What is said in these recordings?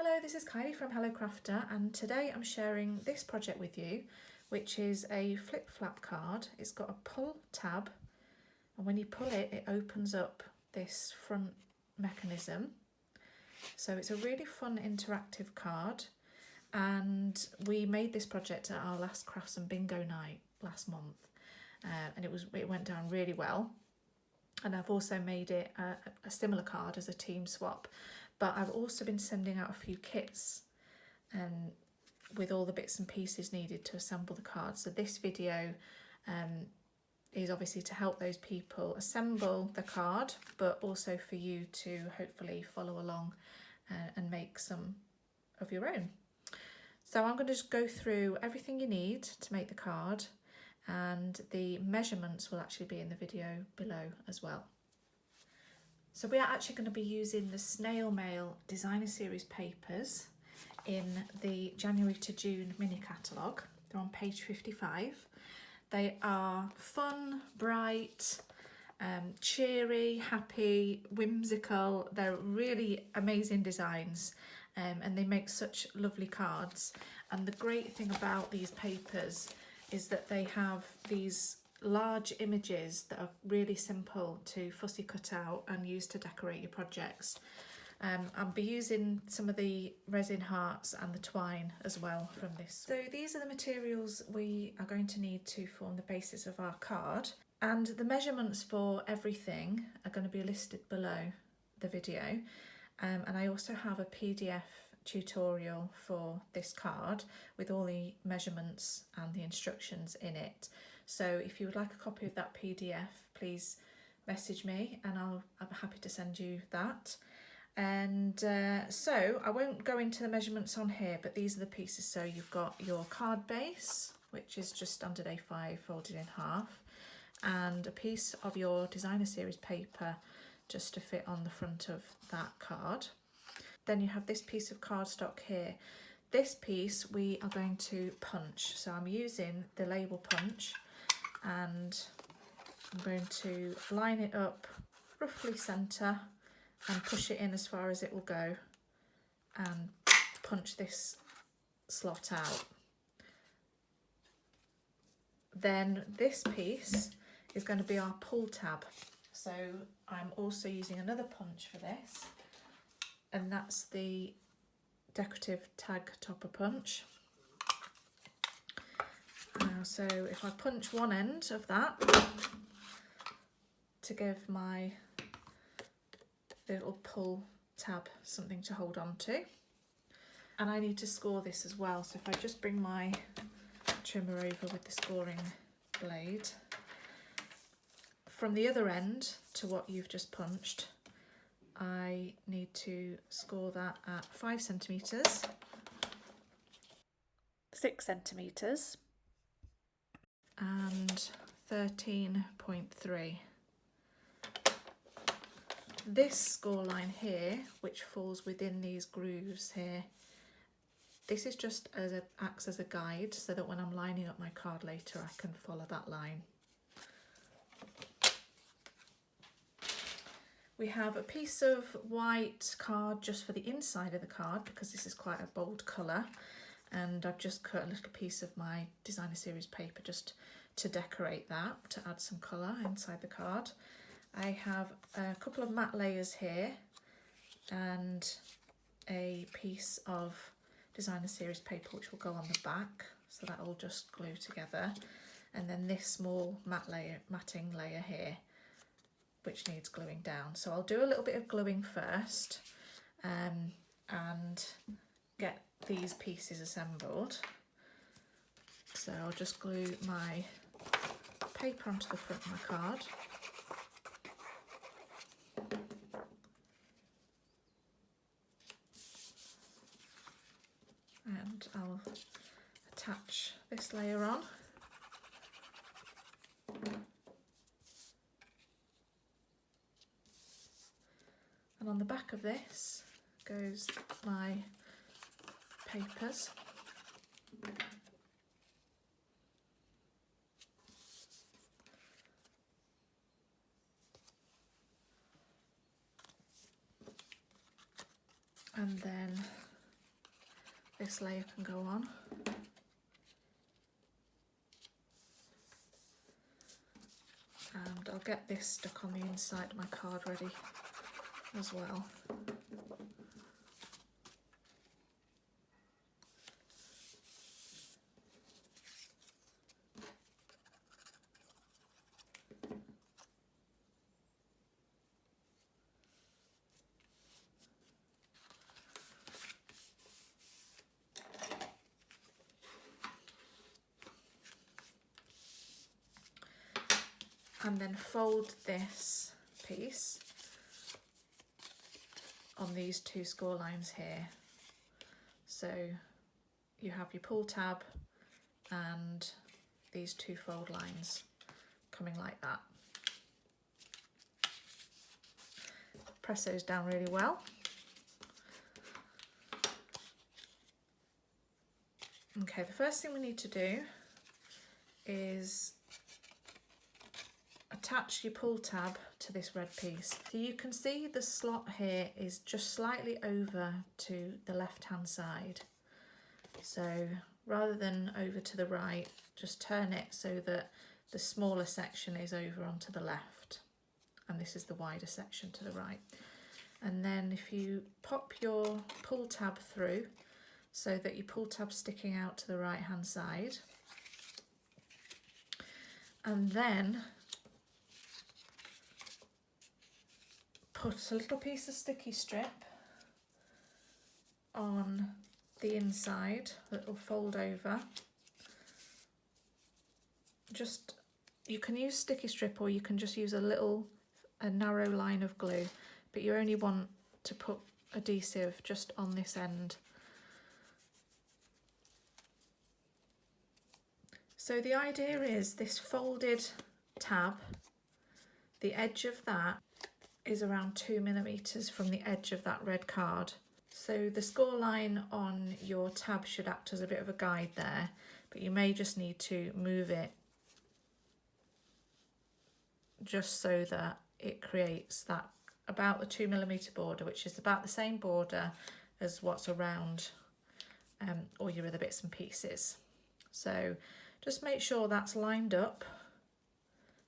Hello, this is Kylie from Hello Crafter, and today I'm sharing this project with you, which is a flip flap card. It's got a pull tab, and when you pull it, it opens up this front mechanism. So it's a really fun interactive card, and we made this project at our last Crafts and Bingo night last month, and it went down really well. And I've also made it a similar card as a team swap, but I've also been sending out a few kits with all the bits and pieces needed to assemble the card. So this video is obviously to help those people assemble the card, but also for you to hopefully follow along and make some of your own. So I'm going to just go through everything you need to make the card, and the measurements will actually be in the video below as well. So we are actually going to be using the Snail Mail Designer Series papers in the January to June mini catalogue. They're on page 55. They are fun, bright, cheery, happy, whimsical. They're really amazing designs, and they make such lovely cards. And the great thing about these papers is that they have these large images that are really simple to fussy cut out and use to decorate your projects. I'll be using some of the resin hearts and the twine as well from this. So these are the materials we are going to need to form the basis of our card, and the measurements for everything are going to be listed below the video, and I also have a PDF tutorial for this card with all the measurements and the instructions in it. So if you would like a copy of that PDF, please message me and I'm happy to send you that. And so I won't go into the measurements on here, but these are the pieces. So you've got your card base, which is just standard A5 folded in half, and a piece of your designer series paper just to fit on the front of that card. Then you have this piece of cardstock here. This piece we are going to punch. So I'm using the label punch, and I'm going to line it up roughly centre and push it in as far as it will go and punch this slot out. Then this piece is going to be our pull tab. So I'm also using another punch for this, and that's the decorative tag topper punch. So if I punch one end of that to give my little pull tab something to hold on to, and I need to score this as well. So if I just bring my trimmer over with the scoring blade from the other end to what you've just punched, I need to score that at 5 centimetres, 6 centimetres and 13.3. This score line here, which falls within these grooves here, this is just acts as a guide so that when I'm lining up my card later I can follow that line. We have a piece of white card just for the inside of the card because this is quite a bold colour, and I've just cut a little piece of my designer series paper just to decorate that, to add some colour inside the card. I have a couple of matte layers here and a piece of designer series paper which will go on the back, so that will just glue together, and then this small matting layer here which needs gluing down. So I'll do a little bit of gluing first and get these pieces assembled. So I'll just glue my paper onto the front of my card. And I'll attach this layer on. And on the back of this goes my papers. And then this layer can go on. And I'll get this stuck on the inside of my card ready as well. And then fold this piece on these two score lines here. So you have your pull tab and these two fold lines coming like that. Press those down really well. Okay, the first thing we need to do is attach your pull tab to this red piece. So you can see the slot here is just slightly over to the left hand side. So rather than over to the right, just turn it so that the smaller section is over onto the left and this is the wider section to the right. And then if you pop your pull tab through so that your pull tab's sticking out to the right hand side, and then put a little piece of sticky strip on the inside that will fold over. Just, you can use sticky strip or you can just use a narrow line of glue, but you only want to put adhesive just on this end. So the idea is this folded tab, the edge of that is around 2 millimeters from the edge of that red card. So the score line on your tab should act as a bit of a guide there, but you may just need to move it just so that it creates that about the 2 millimeter border, which is about the same border as what's around all your other bits and pieces. So just make sure that's lined up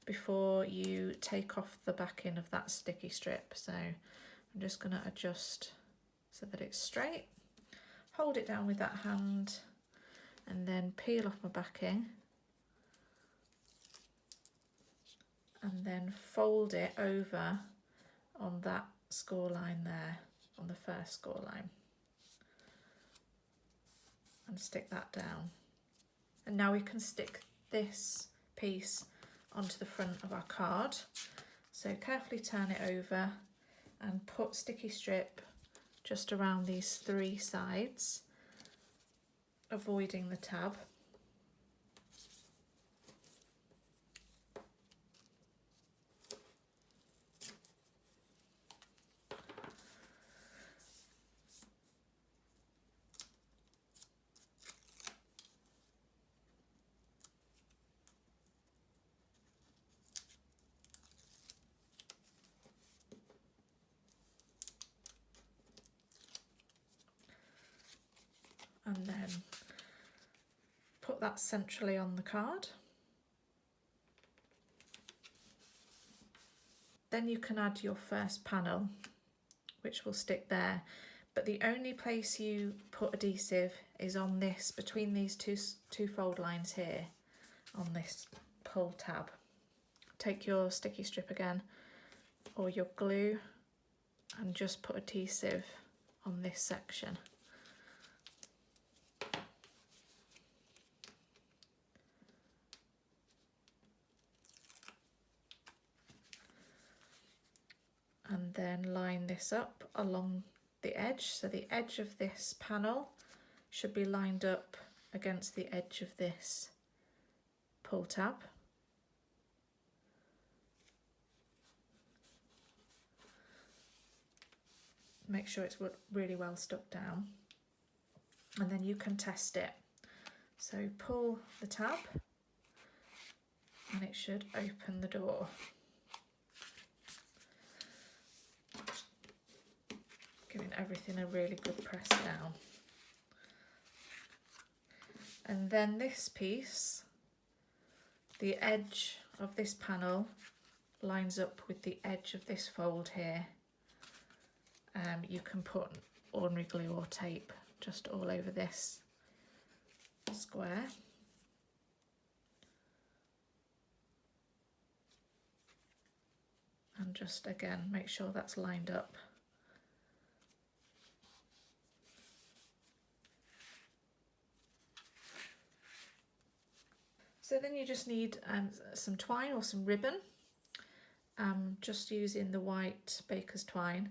before you take off the backing of that sticky strip. So I'm just going to adjust so that it's straight, hold it down with that hand and then peel off my backing and then fold it over on that score line there, on the first score line, and stick that down. And now we can stick this piece onto the front of our card. So carefully turn it over and put sticky strip just around these three sides, avoiding the tab. And then put that centrally on the card. Then you can add your first panel, which will stick there. But the only place you put adhesive is on this, between these two fold lines here, on this pull tab. Take your sticky strip again, or your glue, and just put adhesive on this section. And then line this up along the edge. So the edge of this panel should be lined up against the edge of this pull tab. Make sure it's really well stuck down. And then you can test it. So pull the tab and it should open the door. Giving everything a really good press down. And then this piece, the edge of this panel lines up with the edge of this fold here. You can put ordinary glue or tape just all over this square. And just again make sure that's lined up. So then you just need some twine or some ribbon. Just using the white baker's twine.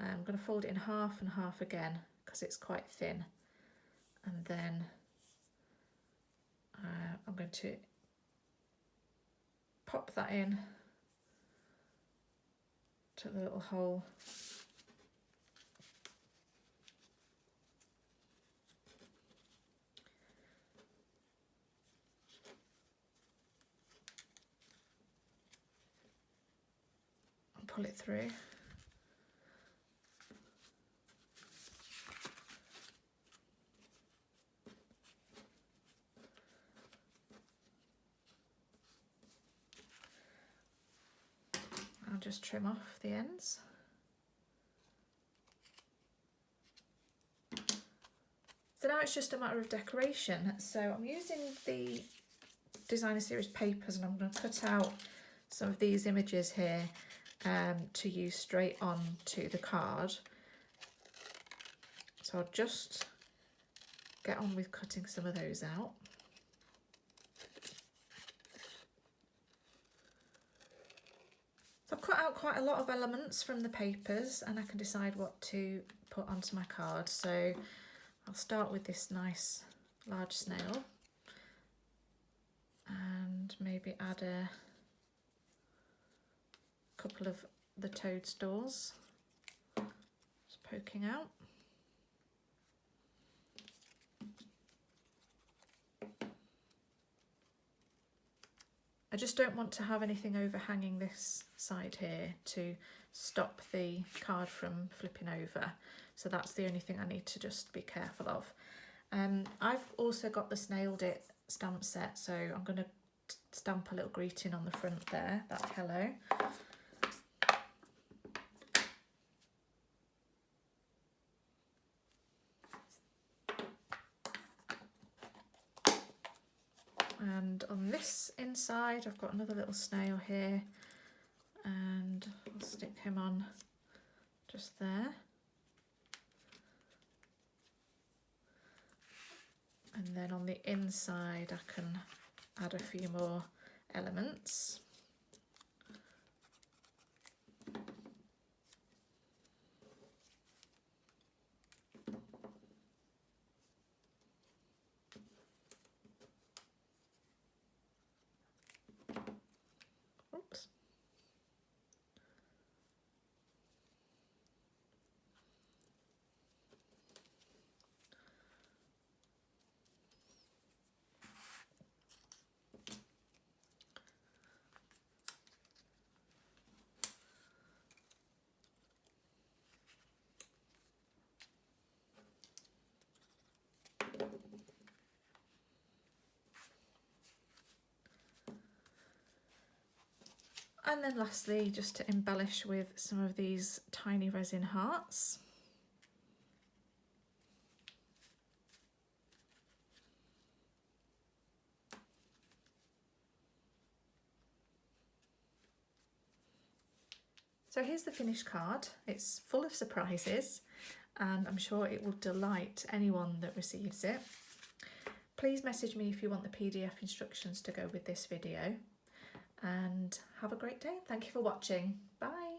I'm going to fold it in half and half again because it's quite thin. And then I'm going to pop that in to the little hole. And pull it through. I'll just trim off the ends. So now it's just a matter of decoration. So I'm using the Designer Series papers and I'm going to cut out some of these images here to use straight on to the card. So I'll just get on with cutting some of those out. I've cut out quite a lot of elements from the papers and I can decide what to put onto my card. So I'll start with this nice large snail and maybe add a couple of the toadstools just poking out. I just don't want to have anything overhanging this side here to stop the card from flipping over. So that's the only thing I need to just be careful of. I've also got the Snailed It stamp set, so I'm going to stamp a little greeting on the front there, that hello. And on this inside I've got another little snail here and I'll stick him on just there. And then on the inside I can add a few more elements. Oops. And then lastly, just to embellish with some of these tiny resin hearts. So here's the finished card. It's full of surprises and I'm sure it will delight anyone that receives it. Please message me if you want the PDF instructions to go with this video. And have a great day. Thank you for watching. Bye.